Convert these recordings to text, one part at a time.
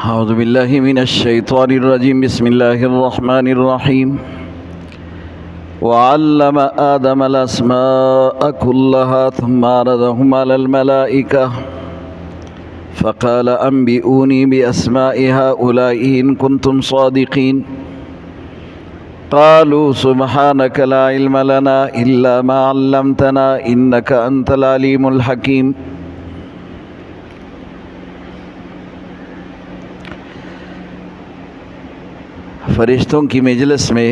اعوذ باللہ من الشیطان الرجیم بسم اللہ الرحمن الرحیم وعلم آدم الاسماء كلها ثم عرضهم على الملائکہ فقال انبئونی باسماء هؤلاء ان کنتم صادقین قالوا سبحانك لا علم لنا الا ما علمتنا انك انت العلیم الحکیم۔ فرشتوں کی مجلس میں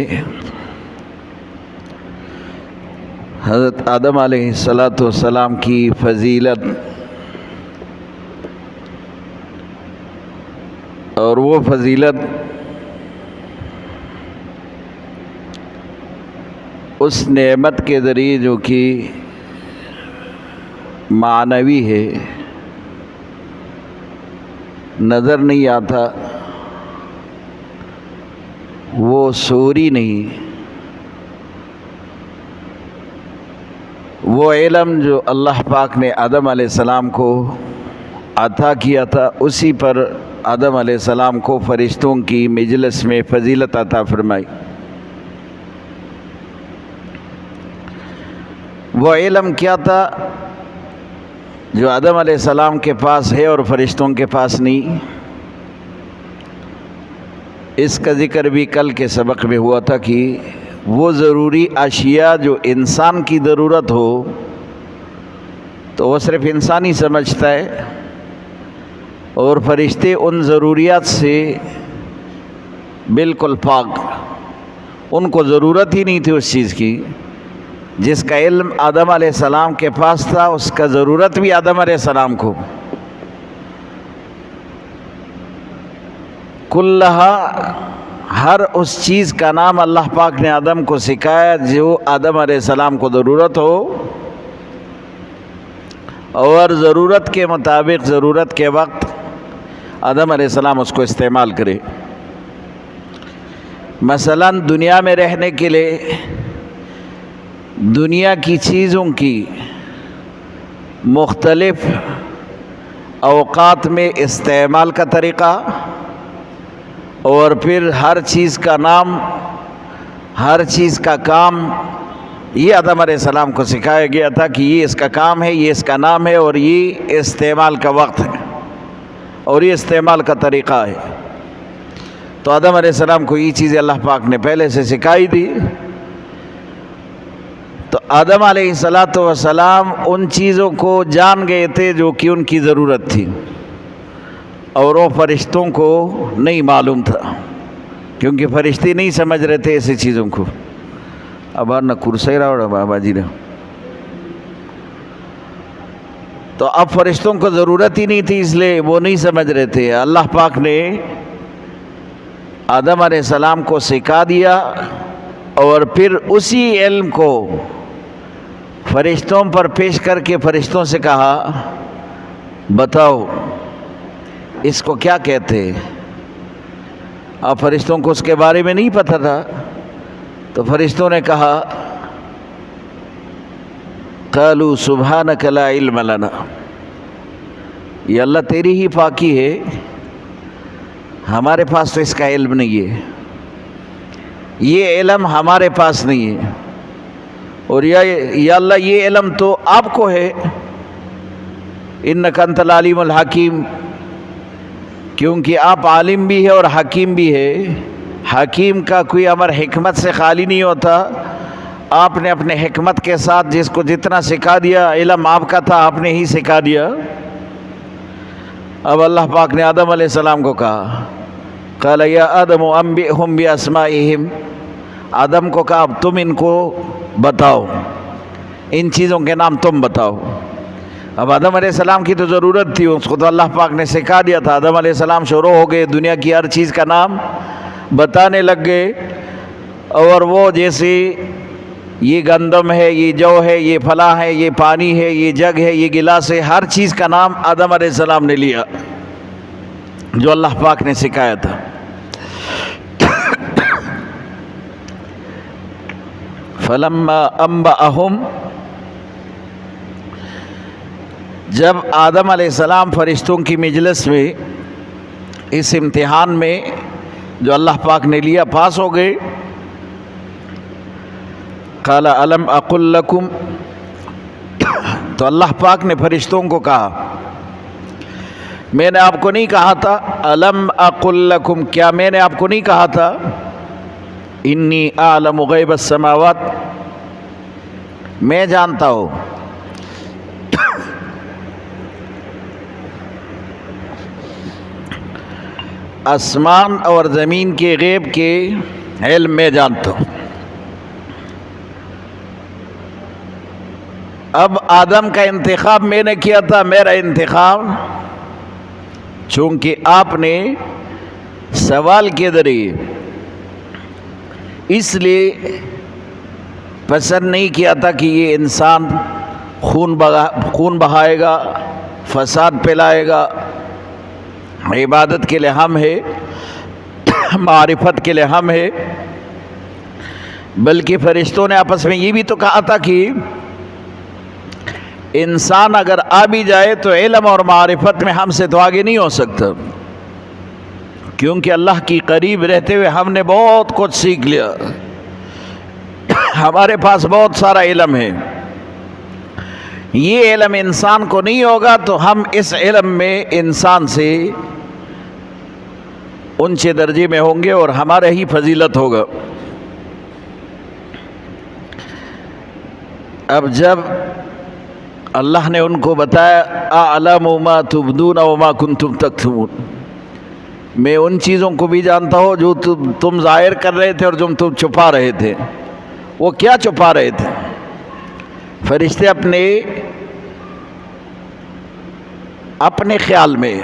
حضرت آدم علیہ السلام کی فضیلت اور وہ فضیلت اس نعمت کے ذریعے جو کہ معنوی ہے، نظر نہیں آتا، وہ صوری نہیں، وہ علم جو اللہ پاک نے آدم علیہ السلام کو عطا کیا تھا، اسی پر آدم علیہ السلام کو فرشتوں کی مجلس میں فضیلت عطا فرمائی۔ وہ علم کیا تھا جو آدم علیہ السلام کے پاس ہے اور فرشتوں کے پاس نہیں؟ اس کا ذکر بھی کل کے سبق میں ہوا تھا کہ وہ ضروری اشیاء جو انسان کی ضرورت ہو تو وہ صرف انسان ہی سمجھتا ہے، اور فرشتے ان ضروریات سے بالکل پاک، ان کو ضرورت ہی نہیں تھی اس چیز کی۔ جس کا علم آدم علیہ السلام کے پاس تھا، اس کا ضرورت بھی آدم علیہ السلام کو۔ کلہا، ہر اس چیز کا نام اللہ پاک نے آدم کو سکھایا جو آدم علیہ السلام کو ضرورت ہو، اور ضرورت کے مطابق ضرورت کے وقت آدم علیہ السلام اس کو استعمال کرے۔ مثلا دنیا میں رہنے کے لیے دنیا کی چیزوں کی مختلف اوقات میں استعمال کا طریقہ، اور پھر ہر چیز کا نام، ہر چیز کا کام، یہ آدم علیہ السلام کو سکھایا گیا تھا کہ یہ اس کا کام ہے، یہ اس کا نام ہے، اور یہ استعمال کا وقت ہے، اور یہ استعمال کا طریقہ ہے۔ تو آدم علیہ السلام کو یہ چیزیں اللہ پاک نے پہلے سے سکھائی تھی۔ تو آدم علیہ السلام ان چیزوں کو جان گئے تھے جو کہ ان کی ضرورت تھی، اور وہ فرشتوں کو نہیں معلوم تھا، کیونکہ فرشتے نہیں سمجھ رہے تھے ایسی چیزوں کو۔ اب نہ کرسی راوڑا بابا جی رہا، تو اب فرشتوں کو ضرورت ہی نہیں تھی، اس لیے وہ نہیں سمجھ رہے تھے۔ اللہ پاک نے آدم علیہ السلام کو سکھا دیا، اور پھر اسی علم کو فرشتوں پر پیش کر کے فرشتوں سے کہا بتاؤ اس کو کیا کہتے ہیں۔ اب فرشتوں کو اس کے بارے میں نہیں پتہ تھا، تو فرشتوں نے کہا قالوا سبحانک لا علم لنا، یہ اللہ تیری ہی پاکی ہے، ہمارے پاس تو اس کا علم نہیں ہے، یہ علم ہمارے پاس نہیں ہے، اور یا اللہ یہ علم تو آپ کو ہے، انک انت العلیم الحکیم، کیونکہ آپ عالم بھی ہے اور حکیم بھی ہے۔ حکیم کا کوئی امر حکمت سے خالی نہیں ہوتا، آپ نے اپنے حکمت کے ساتھ جس کو جتنا سکھا دیا، علم آپ کا تھا، آپ نے ہی سکھا دیا۔ اب اللہ پاک نے آدم علیہ السلام کو کہا قال یا آدم انبئہم باسمائہم، آدم کو کہا اب تم ان کو بتاؤ، ان چیزوں کے نام تم بتاؤ۔ اب آدم علیہ السلام کی تو ضرورت تھی، اس کو تو اللہ پاک نے سکھا دیا تھا۔ آدم علیہ السلام شروع ہو گئے دنیا کی ہر چیز کا نام بتانے لگ گئے، اور وہ جیسے یہ گندم ہے، یہ جو ہے، یہ پھلا ہے، یہ پانی ہے، یہ جگ ہے، یہ گلاس ہے، ہر چیز کا نام آدم علیہ السلام نے لیا جو اللہ پاک نے سکھایا تھا۔ فلما انبأہم، جب آدم علیہ السلام فرشتوں کی مجلس میں اس امتحان میں جو اللہ پاک نے لیا پاس ہو گئے، قال الم اقل لکم، تو اللہ پاک نے فرشتوں کو کہا میں نے آپ کو نہیں کہا تھا، الم اقل لکم، کیا میں نے آپ کو نہیں کہا تھا، انی اعلم غیب السماوات، میں جانتا ہوں آسمان اور زمین کے غیب کے علم میں جانتا ہوں۔ اب آدم کا انتخاب میں نے کیا تھا، میرا انتخاب چونکہ آپ نے سوال کے ذریعے اس لیے پسند نہیں کیا تھا کہ یہ انسان خون بہائے گا، فساد پھیلائے گا، عبادت کے لیے ہم ہے، معرفت کے لیے ہم ہے، بلکہ فرشتوں نے آپس میں یہ بھی تو کہا تھا کہ انسان اگر آ بھی جائے تو علم اور معرفت میں ہم سے تو آگے نہیں ہو سکتا، کیونکہ اللہ کی قریب رہتے ہوئے ہم نے بہت کچھ سیکھ لیا، ہمارے پاس بہت سارا علم ہے، یہ علم انسان کو نہیں ہوگا تو ہم اس علم میں انسان سے اونچے درجے میں ہوں گے اور ہمارا ہی فضیلت ہوگا۔ اب جب اللہ نے ان کو بتایا اعلم ما تبدون وما کنتم تکتمون، میں ان چیزوں کو بھی جانتا ہوں جو تم ظاہر کر رہے تھے اور جو تم چھپا رہے تھے۔ وہ کیا چھپا رہے تھے؟ فرشتے اپنے خیال میں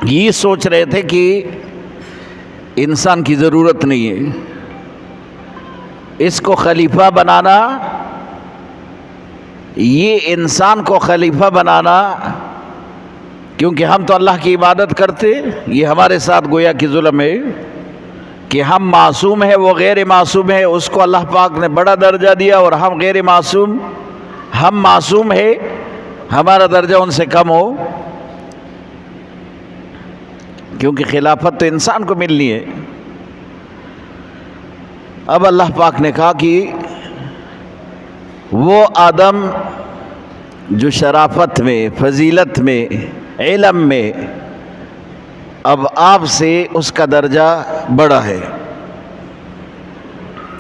یہ سوچ رہے تھے کہ انسان کی ضرورت نہیں ہے، اس کو خلیفہ بنانا، یہ انسان کو خلیفہ بنانا، کیونکہ ہم تو اللہ کی عبادت کرتے، یہ ہمارے ساتھ گویا کہ ظلم ہے کہ ہم معصوم ہیں، وہ غیر معصوم ہے، اس کو اللہ پاک نے بڑا درجہ دیا اور ہم غیر معصوم، ہم معصوم ہے، ہمارا درجہ ان سے کم ہو، کیونکہ خلافت تو انسان کو ملنی ہے۔ اب اللہ پاک نے کہا کہ وہ آدم جو شرافت میں، فضیلت میں، علم میں، اب آپ سے اس کا درجہ بڑا ہے،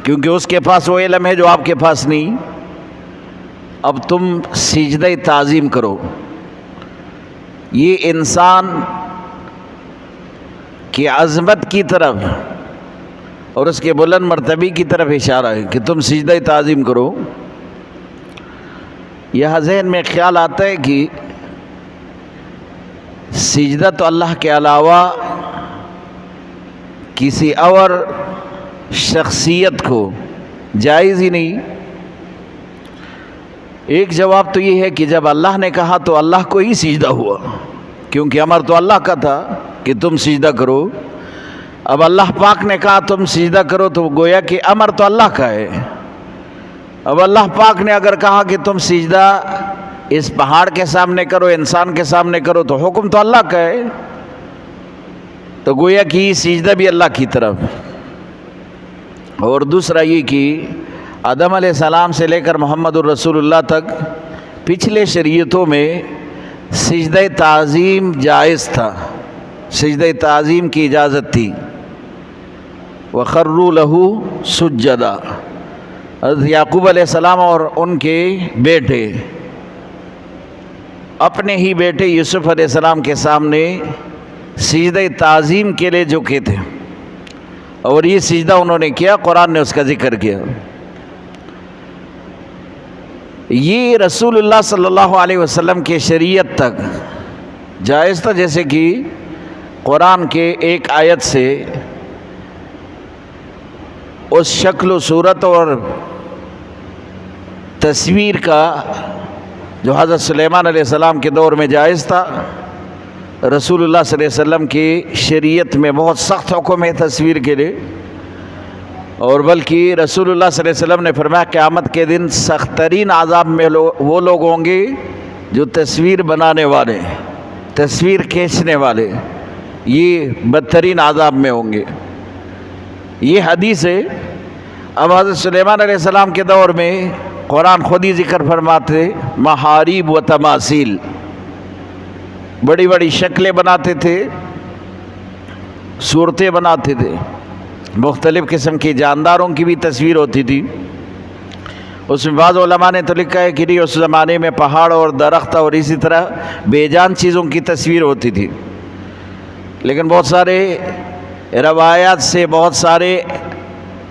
کیونکہ اس کے پاس وہ علم ہے جو آپ کے پاس نہیں۔ اب تم سجدہ تعظیم کرو۔ یہ انسان کی عظمت کی طرف اور اس کے بلند مرتبے کی طرف اشارہ ہے کہ تم سجدہ تعظیم کرو۔ یہاں ذہن میں خیال آتا ہے کہ سجدہ تو اللہ کے علاوہ کسی اور شخصیت کو جائز ہی نہیں۔ ایک جواب تو یہ ہے کہ جب اللہ نے کہا تو اللہ کو ہی سجدہ ہوا، کیونکہ امر تو اللہ کا تھا کہ تم سجدہ کرو۔ اب اللہ پاک نے کہا تم سجدہ کرو تو گویا کہ امر تو اللہ کا ہے۔ اب اللہ پاک نے اگر کہا کہ تم سجدہ اس پہاڑ کے سامنے کرو، انسان کے سامنے کرو، تو حکم تو اللہ کا ہے، تو گویا کہ یہ سجدہ بھی اللہ کی طرف۔ اور دوسرا یہ کہ آدم علیہ السلام سے لے کر محمد الرسول اللہ تک پچھلے شریعتوں میں سجدہ تعظیم جائز تھا، سجدہ تعظیم کی اجازت تھی۔ وَخَرُّوا لَهُ سُجَّدًا، حضرت یعقوب علیہ السلام اور ان کے بیٹے اپنے ہی بیٹے یوسف علیہ السلام کے سامنے سجدہ تعظیم کے لیے جھکے تھے، اور یہ سجدہ انہوں نے کیا، قرآن نے اس کا ذکر کیا۔ یہ رسول اللہ صلی اللہ علیہ وسلم کے شریعت تک جائز تھا، جیسے کہ قرآن کے ایک آیت سے اس شکل و صورت اور تصویر کا جو حضرت سلیمان علیہ السلام کے دور میں جائز تھا، رسول اللہ صلی اللہ علیہ وسلم کی شریعت میں بہت سخت حکم ہے تصویر کے لیے، اور بلکہ رسول اللہ صلی اللہ علیہ وسلم نے فرمایا قیامت کے دن سخت ترین عذاب میں وہ لوگ ہوں گے جو تصویر بنانے والے، تصویر کھینچنے والے، یہ بدترین عذاب میں ہوں گے۔ یہ حدیث ہے۔ اب حضرت سلیمان علیہ السلام کے دور میں قرآن خود ہی ذکر فرماتے محاریب و تماثیل، بڑی بڑی شکلیں بناتے تھے، صورتیں بناتے تھے، مختلف قسم کے جانداروں کی بھی تصویر ہوتی تھی۔ اس میں بعض علماء نے تو لکھا ہے کہ نہیں، اس زمانے میں پہاڑ اور درخت اور اسی طرح بے جان چیزوں کی تصویر ہوتی تھی، لیکن بہت سارے روایات سے، بہت سارے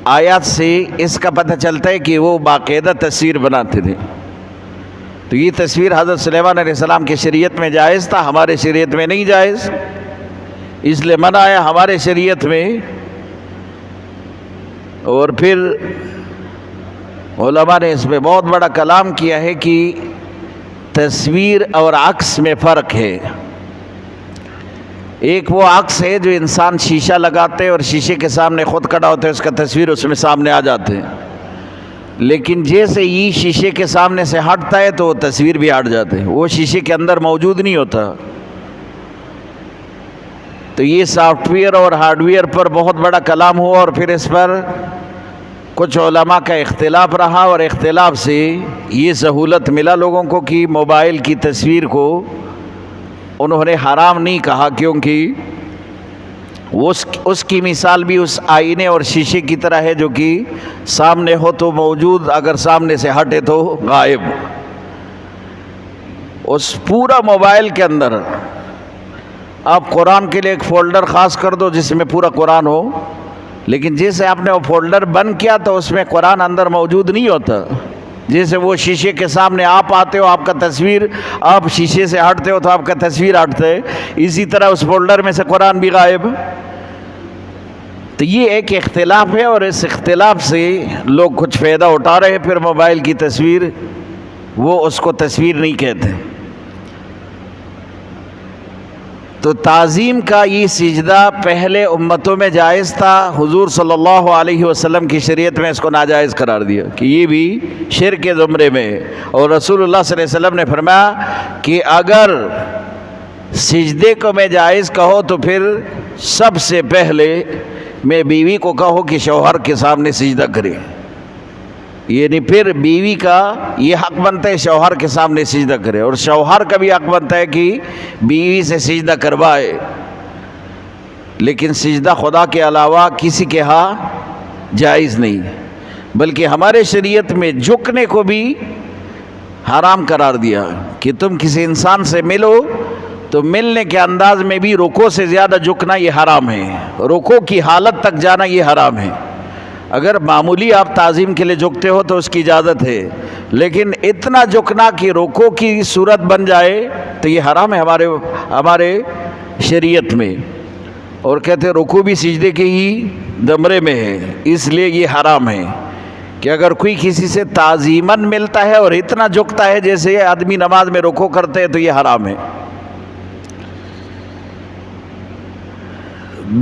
آیات سے اس کا پتہ چلتا ہے کہ وہ باقاعدہ تصویر بناتے تھے۔ تو یہ تصویر حضرت سلیمان علیہ السلام کی شریعت میں جائز تھا، ہمارے شریعت میں نہیں جائز، اس لیے منع ہے ہمارے شریعت میں۔ اور پھر علماء نے اس میں بہت بڑا کلام کیا ہے کہ تصویر اور عکس میں فرق ہے۔ ایک وہ عکس ہے جو انسان شیشہ لگاتے اور شیشے کے سامنے خود کھڑا ہوتا ہے، اس کا تصویر اس میں سامنے آ جاتے ہیں، لیکن جیسے یہ شیشے کے سامنے سے ہٹتا ہے تو وہ تصویر بھی ہٹ جاتے ہیں، وہ شیشے کے اندر موجود نہیں ہوتا۔ تو یہ سافٹ ویئر اور ہارڈ ویئر پر بہت بڑا کلام ہوا، اور پھر اس پر کچھ علماء کا اختلاف رہا، اور اختلاف سے یہ سہولت ملا لوگوں کو کہ موبائل کی تصویر کو انہوں نے حرام نہیں کہا، کیونکہ اس کی مثال بھی اس آئینے اور شیشے کی طرح ہے جو کہ سامنے ہو تو موجود، اگر سامنے سے ہٹے تو غائب۔ اس پورا موبائل کے اندر آپ قرآن کے لیے ایک فولڈر خاص کر دو جس میں پورا قرآن ہو، لیکن جیسے آپ نے وہ فولڈر بند کیا تو اس میں قرآن اندر موجود نہیں ہوتا۔ جیسے وہ شیشے کے سامنے آپ آتے ہو، آپ کا تصویر، آپ شیشے سے ہٹتے ہو تو آپ کا تصویر ہٹتا ہے، اسی طرح اس فولڈر میں سے قرآن بھی غائب۔ تو یہ ایک اختلاف ہے، اور اس اختلاف سے لوگ کچھ فائدہ اٹھا رہے ہیں، پھر موبائل کی تصویر وہ اس کو تصویر نہیں کہتے۔ تو تعظیم کا یہ سجدہ پہلے امتوں میں جائز تھا، حضور صلی اللہ علیہ وسلم کی شریعت میں اس کو ناجائز قرار دیا کہ یہ بھی شرک کے زمرے میں ہے، اور رسول اللہ صلی اللہ علیہ وسلم نے فرمایا کہ اگر سجدے کو میں جائز کہو تو پھر سب سے پہلے میں بیوی کو کہو کہ شوہر کے سامنے سجدہ کرے، یعنی پھر بیوی کا یہ حق بنتا ہے شوہر کے سامنے سجدہ کرے، اور شوہر کا بھی حق بنتا ہے کہ بیوی سے سجدہ کروائے، لیکن سجدہ خدا کے علاوہ کسی کے ہاں جائز نہیں، بلکہ ہمارے شریعت میں جھکنے کو بھی حرام قرار دیا کہ تم کسی انسان سے ملو تو ملنے کے انداز میں بھی رکوع سے زیادہ جھکنا یہ حرام ہے، رکوع کی حالت تک جانا یہ حرام ہے۔ اگر معمولی آپ تعظیم کے لیے جھکتے ہو تو اس کی اجازت ہے، لیکن اتنا جھکنا کہ رکوع کی صورت بن جائے تو یہ حرام ہے ہمارے شریعت میں، اور کہتے ہیں رکوع بھی سجدے کے ہی زمرے میں ہے، اس لیے یہ حرام ہے کہ اگر کوئی کسی سے تعظیماً ملتا ہے اور اتنا جھکتا ہے جیسے آدمی نماز میں رکوع کرتے ہیں تو یہ حرام ہے۔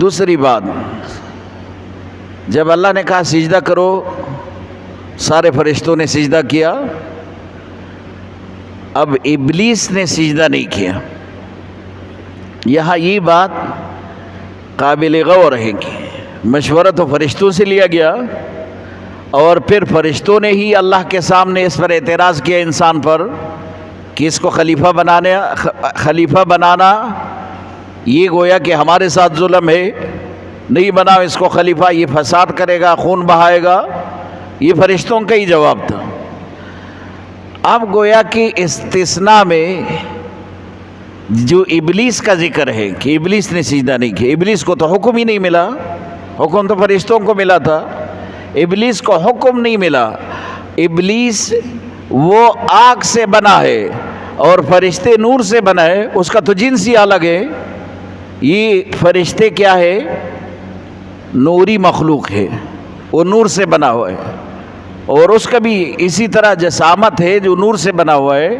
دوسری بات، جب اللہ نے کہا سجدہ کرو، سارے فرشتوں نے سجدہ کیا، اب ابلیس نے سجدہ نہیں کیا۔ یہاں یہ بات قابل غور ہے کہ مشورہ تو فرشتوں سے لیا گیا، اور پھر فرشتوں نے ہی اللہ کے سامنے اس پر اعتراض کیا انسان پر کہ اس کو خلیفہ بنانا یہ گویا کہ ہمارے ساتھ ظلم ہے، نہیں بناؤ اس کو خلیفہ، یہ فساد کرے گا، خون بہائے گا، یہ فرشتوں کا ہی جواب تھا۔ اب گویا کہ استثناء میں جو ابلیس کا ذکر ہے کہ ابلیس نے سجدہ نہیں کیا، ابلیس کو تو حکم ہی نہیں ملا، حکم تو فرشتوں کو ملا تھا، ابلیس کو حکم نہیں ملا۔ ابلیس وہ آگ سے بنا ہے اور فرشتے نور سے بنا ہے، اس کا تو جنس ہی الگ ہے۔ یہ فرشتے کیا ہے؟ نوری مخلوق ہے، وہ نور سے بنا ہوا ہے، اور اس کا بھی اسی طرح جسامت ہے جو نور سے بنا ہوا ہے،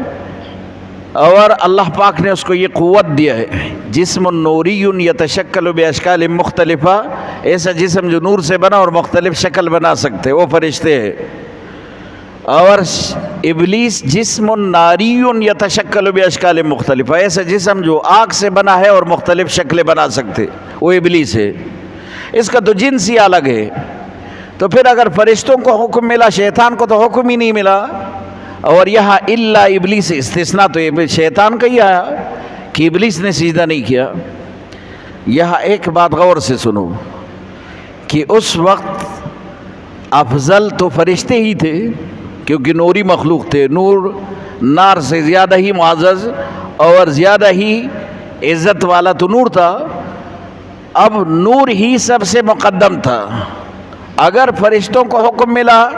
اور اللہ پاک نے اس کو یہ قوت دیا ہے، جسم نوری یتشکل باشکال مختلفہ، ایسا جسم جو نور سے بنا اور مختلف شکل بنا سکتے، وہ فرشتے ہیں۔ اور ابلیس جسم ناری یتشکل باشکال مختلف، ایسا جسم جو آگ سے بنا ہے اور مختلف شکلیں بنا سکتے، وہ ابلیس ہے، اس کا تو جنس ہی الگ ہے۔ تو پھر اگر فرشتوں کو حکم ملا، شیطان کو تو حکم ہی نہیں ملا، اور یہاں الا ابلیس استثناء تو شیطان کا ہی آیا کہ ابلیس نے سجدہ نہیں کیا۔ یہاں ایک بات غور سے سنو کہ اس وقت افضل تو فرشتے ہی تھے، کیونکہ نوری مخلوق تھے، نور نار سے زیادہ ہی معزز اور زیادہ ہی عزت والا تو نور تھا، اب نور ہی سب سے مقدم تھا۔ اگر فرشتوں کو حکم ملا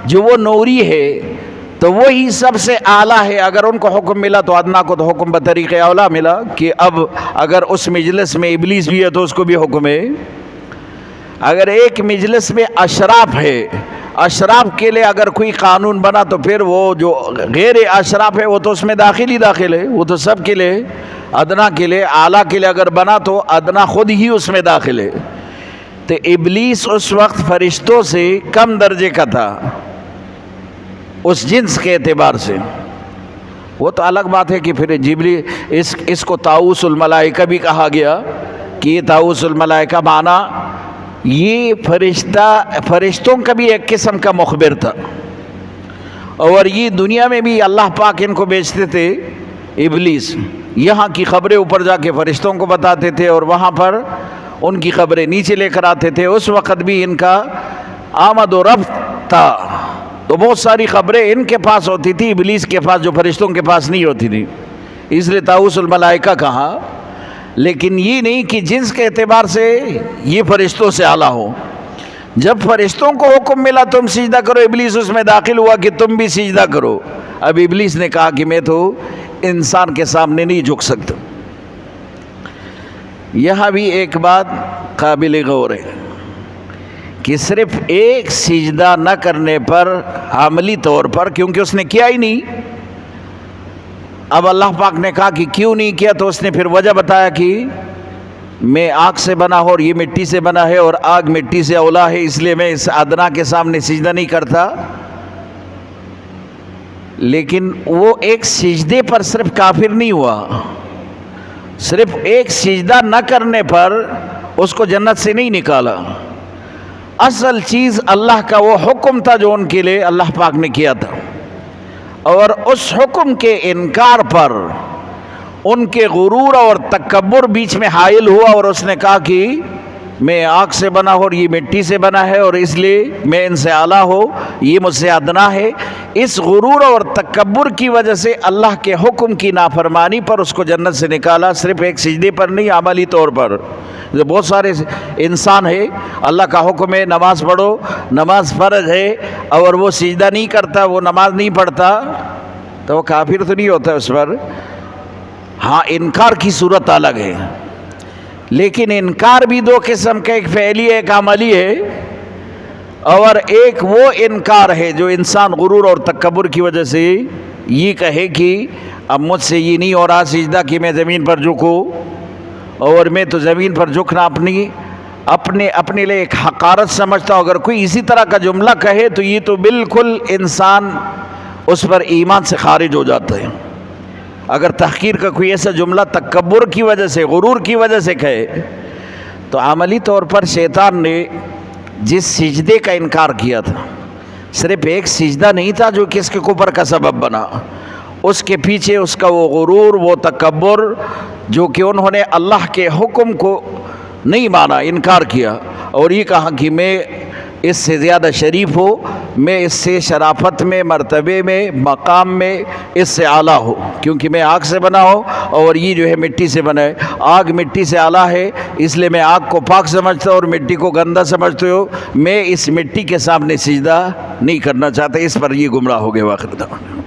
جو وہ نوری ہے تو وہی سب سے اعلیٰ ہے، اگر ان کو حکم ملا تو ادنا کو تو حکم بطریق اولا ملا کہ اب اگر اس مجلس میں ابلیس بھی ہے تو اس کو بھی حکم ہے۔ اگر ایک مجلس میں اشراف ہے، اشراف کے لیے اگر کوئی قانون بنا تو پھر وہ جو غیر اشراف ہے وہ تو اس میں داخل ہی داخل ہے، وہ تو سب کے لیے، ادنا کے لیے، اعلیٰ کے لیے اگر بنا تو ادنا خود ہی اس میں داخل ہے۔ تو ابلیس اس وقت فرشتوں سے کم درجے کا تھا اس جنس کے اعتبار سے۔ وہ تو الگ بات ہے کہ پھر اس کو طاؤس الملائکہ بھی کہا گیا کہ یہ طاؤس الملائکہ معنی یہ فرشتوں کا بھی ایک قسم کا مخبر تھا، اور یہ دنیا میں بھی اللہ پاک ان کو بیچتے تھے ابلیس، یہاں کی خبریں اوپر جا کے فرشتوں کو بتاتے تھے اور وہاں پر ان کی خبریں نیچے لے کر آتے تھے۔ اس وقت بھی ان کا آمد و رفت تھا، تو بہت ساری خبریں ان کے پاس ہوتی تھی ابلیس کے پاس جو فرشتوں کے پاس نہیں ہوتی تھی، اس لیے طاؤس الملائکہ کہا۔ لیکن یہ نہیں کہ جنس کے اعتبار سے یہ فرشتوں سے اعلیٰ ہو۔ جب فرشتوں کو حکم ملا تم سجدہ کرو، ابلیس اس میں داخل ہوا کہ تم بھی سجدہ کرو۔ اب ابلیس نے کہا کہ میں تو انسان کے سامنے نہیں جھک سکتا۔ یہاں بھی ایک بات قابل غور ہے کہ صرف ایک سجدہ نہ کرنے پر عملی طور پر، کیونکہ اس نے کیا ہی نہیں، اب اللہ پاک نے کہا کہ کیوں نہیں کیا تو اس نے پھر وجہ بتایا کہ میں آگ سے بنا ہوں اور یہ مٹی سے بنا ہے اور آگ مٹی سے اولا ہے، اس لیے میں اس ادنا کے سامنے سجدہ نہیں کرتا۔ لیکن وہ ایک سجدے پر صرف کافر نہیں ہوا، صرف ایک سجدہ نہ کرنے پر اس کو جنت سے نہیں نکالا۔ اصل چیز اللہ کا وہ حکم تھا جو ان کے لیے اللہ پاک نے کیا تھا، اور اس حکم کے انکار پر ان کے غرور اور تکبر بیچ میں حائل ہوا، اور اس نے کہا کہ میں آگ سے بنا ہوں اور یہ مٹی سے بنا ہے اور اس لیے میں ان سے اعلیٰ ہوں، یہ مجھ سے ادنا ہے۔ اس غرور اور تکبر کی وجہ سے اللہ کے حکم کی نافرمانی پر اس کو جنت سے نکالا، صرف ایک سجدے پر نہیں، عملی طور پر۔ بہت سارے انسان ہے، اللہ کا حکم ہے نماز پڑھو، نماز فرض ہے، اور وہ سجدہ نہیں کرتا، وہ نماز نہیں پڑھتا، تو وہ کافر تو نہیں ہوتا اس پر، ہاں انکار کی صورت الگ ہے۔ لیکن انکار بھی دو قسم کا، ایک فعلی ہے ایک عملی ہے، اور ایک وہ انکار ہے جو انسان غرور اور تکبر کی وجہ سے یہ کہے کہ اب مجھ سے یہ نہیں ہو رہا سجدہ کہ میں زمین پر جھکوں، اور میں تو زمین پر جھکنا اپنے لیے ایک حقارت سمجھتا ہوں۔ اگر کوئی اسی طرح کا جملہ کہے تو یہ تو بالکل انسان اس پر ایمان سے خارج ہو جاتا ہے۔ اگر تحقیر کا کوئی ایسا جملہ تکبر کی وجہ سے، غرور کی وجہ سے کہے، تو عملی طور پر شیطان نے جس سجدے کا انکار کیا تھا، صرف ایک سجدہ نہیں تھا جو کہ اس کے کفر کا سبب بنا، اس کے پیچھے اس کا وہ غرور، وہ تکبر، جو کہ انہوں نے اللہ کے حکم کو نہیں مانا، انکار کیا، اور یہ کہا کہ میں اس سے زیادہ شریف ہوں، میں اس سے شرافت میں، مرتبے میں، مقام میں اس سے اعلیٰ ہوں، کیونکہ میں آگ سے بنا ہوں اور یہ جو ہے مٹی سے بنا ہے۔ آگ مٹی سے اعلیٰ ہے، اس لیے میں آگ کو پاک سمجھتا ہوں اور مٹی کو گندا سمجھتے ہو، میں اس مٹی کے سامنے سجدہ نہیں کرنا چاہتا۔ اس پر یہ گمراہ ہو گئے۔ واخر دعوانا